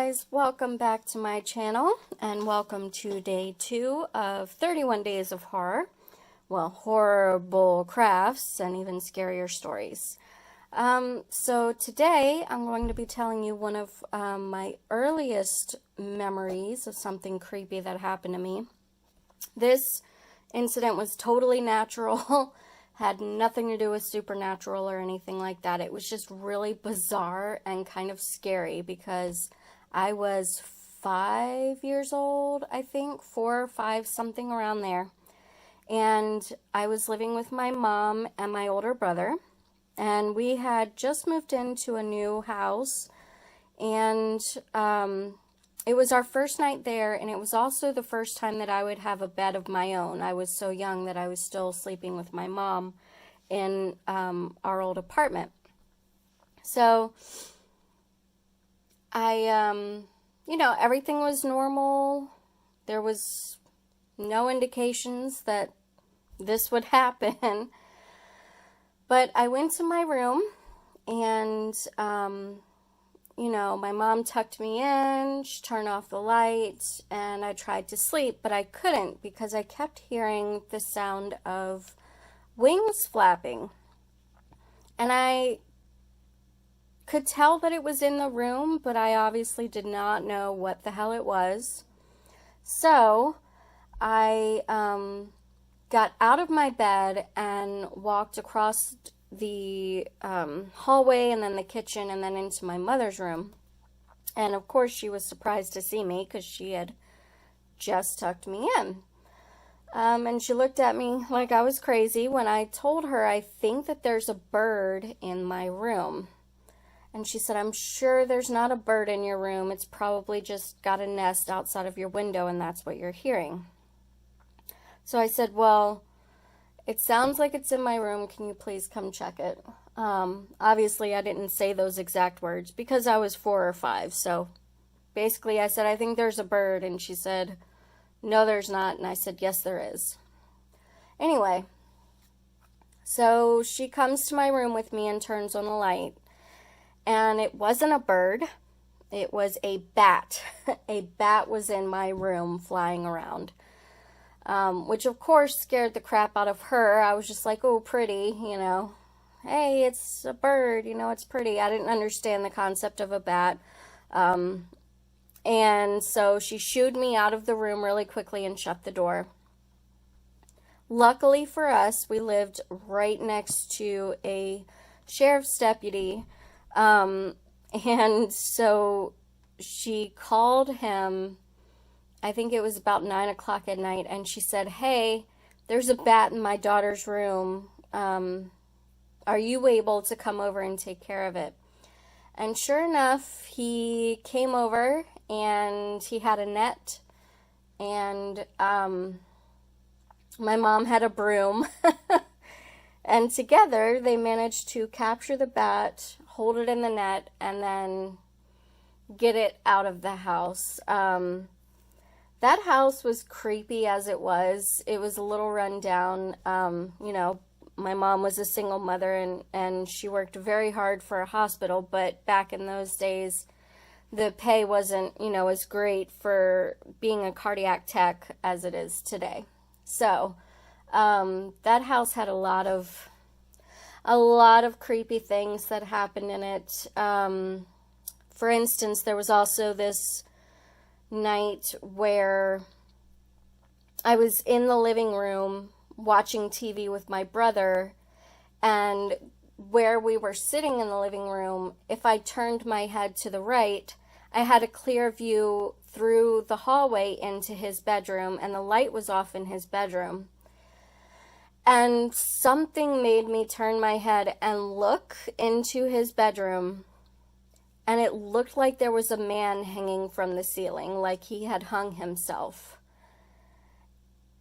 guys, welcome back to my channel and welcome to day 2 of 31 days of horror. Well, horrible crafts and even scarier stories. So today I'm going to be telling you one of my earliest memories of something creepy that happened to me. This incident was totally natural, had nothing to do with supernatural or anything like that. It was just really bizarre and kind of scary because I was 5 years old, I think, 4 or 5, something around there. And I was living with my mom and my older brother, and we had just moved into a new house, and it was our first night there, and it was also the first time that I would have a bed of my own. I was so young that I was still sleeping with my mom in our old apartment. So everything was normal. There was no indications that this would happen. But I went to my room, and my mom tucked me in, she turned off the light, and I tried to sleep, but I couldn't because I kept hearing the sound of wings flapping. And I could tell that it was in the room, but I obviously did not know what the hell it was. So I got out of my bed and walked across the hallway and then the kitchen and then into my mother's room. And of course she was surprised to see me because she had just tucked me in. And she looked at me like I was crazy when I told her, I think that there's a bird in my room. And she said, I'm sure there's not a bird in your room. It's probably just got a nest outside of your window and that's what you're hearing. So I said, well, it sounds like it's in my room. Can you please come check it? Obviously, I didn't say those exact words because I was 4 or 5. So basically, I said, I think there's a bird. And she said, no, there's not. And I said, yes, there is. Anyway, so she comes to my room with me and turns on the light. And it wasn't a bird. It was a bat. A bat was in my room flying around. Which of course scared the crap out of her. I was just like, oh, pretty, hey, it's a bird, it's pretty. I didn't understand the concept of a bat. And so she shooed me out of the room really quickly and shut the door. Luckily for us, we lived right next to a sheriff's deputy. And so she called him, I think it was about 9 o'clock at night, and she said, hey, there's a bat in my daughter's room. Are you able to come over and take care of it? And sure enough, he came over, and he had a net, and my mom had a broom. And together, they managed to capture the bat, hold it in the net, and then get it out of the house. That house was creepy as it was. It was a little run down. My mom was a single mother and she worked very hard for a hospital, but back in those days, the pay wasn't, as great for being a cardiac tech as it is today. So, that house had a lot of creepy things that happened in it. For instance, there was also this night where I was in the living room watching TV with my brother, and where we were sitting in the living room, if I turned my head to the right, I had a clear view through the hallway into his bedroom, and the light was off in his bedroom. And something made me turn my head and look into his bedroom, and it looked like there was a man hanging from the ceiling, like he had hung himself.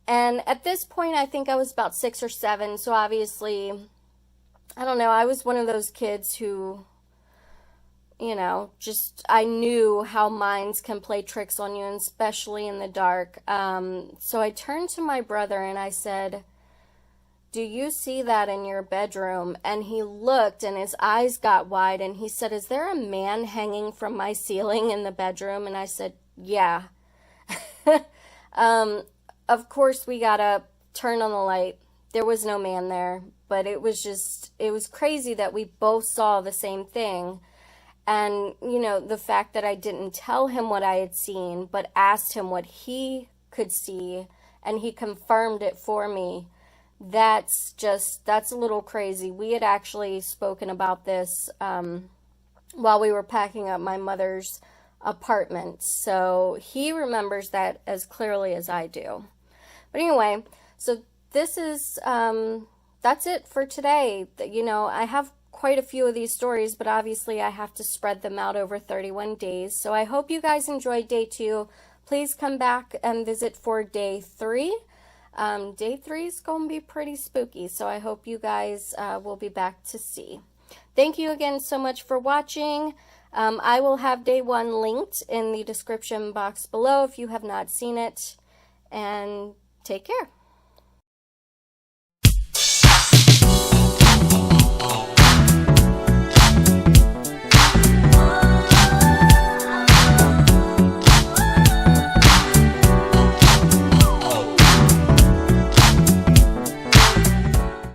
And at this point, I think I was about 6 or 7, so obviously, I don't know, I was one of those kids who, I knew how minds can play tricks on you, especially in the dark. So I turned to my brother and I said, do you see that in your bedroom? And he looked and his eyes got wide and he said, is there a man hanging from my ceiling in the bedroom? And I said, yeah. Of course, we got up, turned on the light. There was no man there, but it was crazy that we both saw the same thing. And, you know, the fact that I didn't tell him what I had seen, but asked him what he could see, and he confirmed it for me. That's a little crazy. We had actually spoken about this while we were packing up my mother's apartment. So he remembers that as clearly as I do. But anyway, so this is, that's it for today. You know, I have quite a few of these stories, but obviously I have to spread them out over 31 days. So I hope you guys enjoyed day 2. Please come back and visit for day 3. Day 3 is going to be pretty spooky, so I hope you guys will be back to see. Thank you again so much for watching. I will have day 1 linked in the description box below if you have not seen it. And take care.